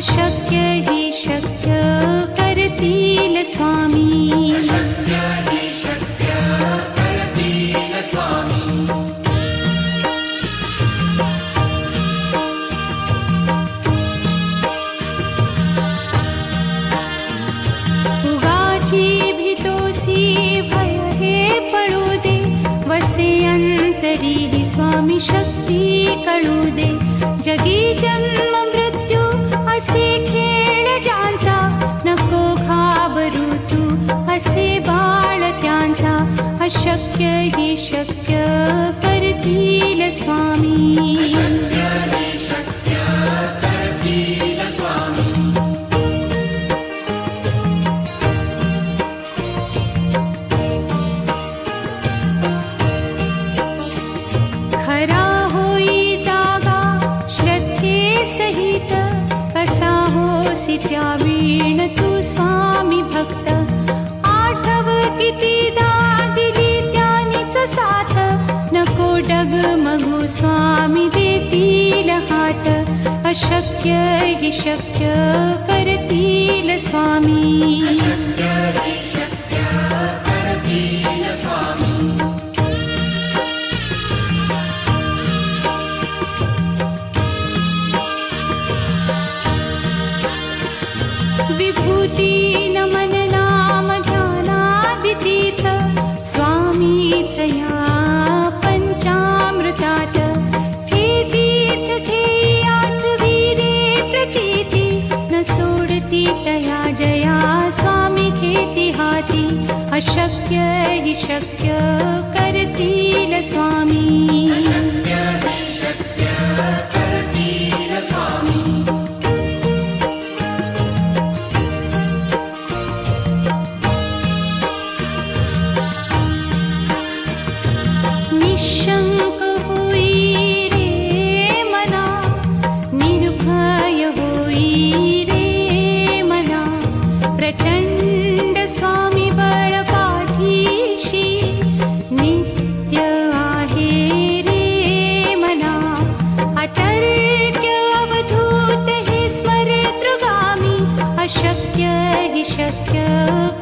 अशक्य हि शक्य करतील स्वामी. अशक्य हि शक्य करतील स्वामी. उगाची भीतोसी भय हे पळू दे, वसे अंतरी हि स्वामी शक्ती कळू दे. जगी जन्म मृत्यू असे खेळ ज्यांचा, नको घाबरू तू असे बाळ त्यांचा. अशक्य हि शक्य करतील स्वामी. अशक्य हि शक्य करतील स्वामी. खरा होई जागा श्रद्धे सहित, कसा होसी त्या वीण तू स्वामी भक्त. आठव कितीदा दिली त्यानीच साथ, नको डगमगू स्वामी देतील हात. अशक्य हि शक्य करतील स्वामी. अशक्य हि शक्य करतील स्वामी. विभूती नमन नाम ध्यानादितीर्थ, स्वामीच या पंचामृतात. हे तीर्थ घेई आठवी रे प्रचिती, न सोडती तया जया स्वामी घेती हाती. अशक्य हि शक्य करतील स्वामी. अशक्य हि शक्य करतील स्वामी. निशंक होई रे मना, निर्भय होई रे मना. प्रचंड स्वामी बळ पाठीशी, नित्य आहे रे मना. अतर्क्य अवधूत हे स्मरतृगामी, अशक्य हि शक्य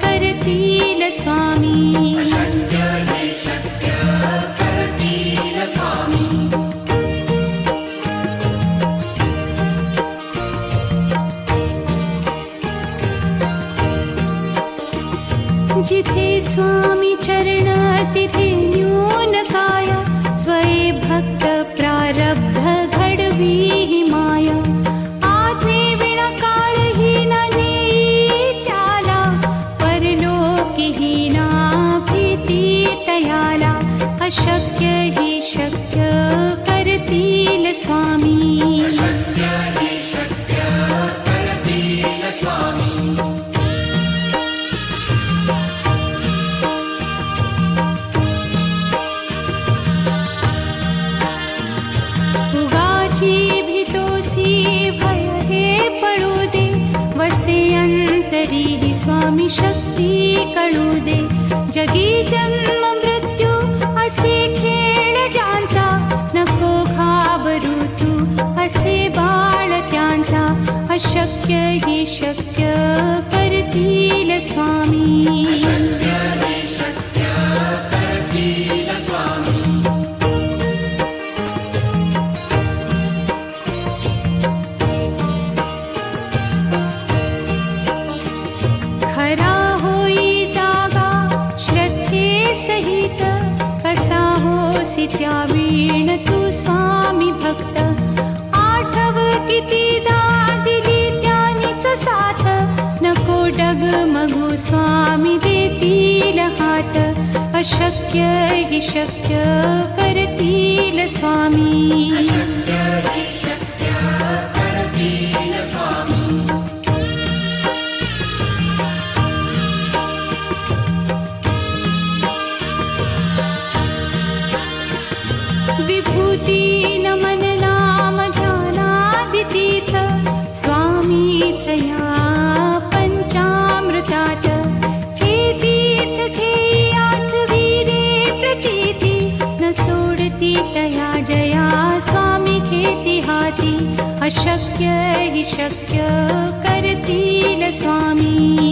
करतील स्वामी. अशक्य हि शक्य करतील स्वामी. जिथे स्वामी चरण तिथे न्यून काय, स्वये भक्त प्रारब्ध घडवी हि माया. आज्ञे विना काळ ही न नेई त्याला, परलोकी ही ना भीती तयाला. अशक्य हि शक्य करतील स्वामी. अशक्य हि शक्य करतील स्वामी. उगाची भीतोसी भय हे पळू दे, वसे अंतरी हि स्वामी शक्ती कळू दे. जगी जन्म मृत्यू असे खेळ ज्यांचा, नको घाबरू तू असे बाळ त्यांचा. अशक्य हि शक्य करतील स्वामी. अशक्य हि शक्य करतील स्वामी. खरा होई जागा श्रद्धे सहित, कसा होसी त्या वीण तू स्वामी भक्त. आठव कितीदा दिली त्यानीच साथ, नको डगमगू स्वामी देतील हात. अशक्य हि शक्य करतील स्वामी. अशक्य हि शक्य करतील स्वामी. विभूती नमन नाम ध्यानादितीर्थ, स्वामीच या पंचामृतात. हे तीर्थ घेई आठवी रे प्रचिती, न सोडती तया जया स्वामी घेती हाती. अशक्य हि शक्य करतील स्वामी.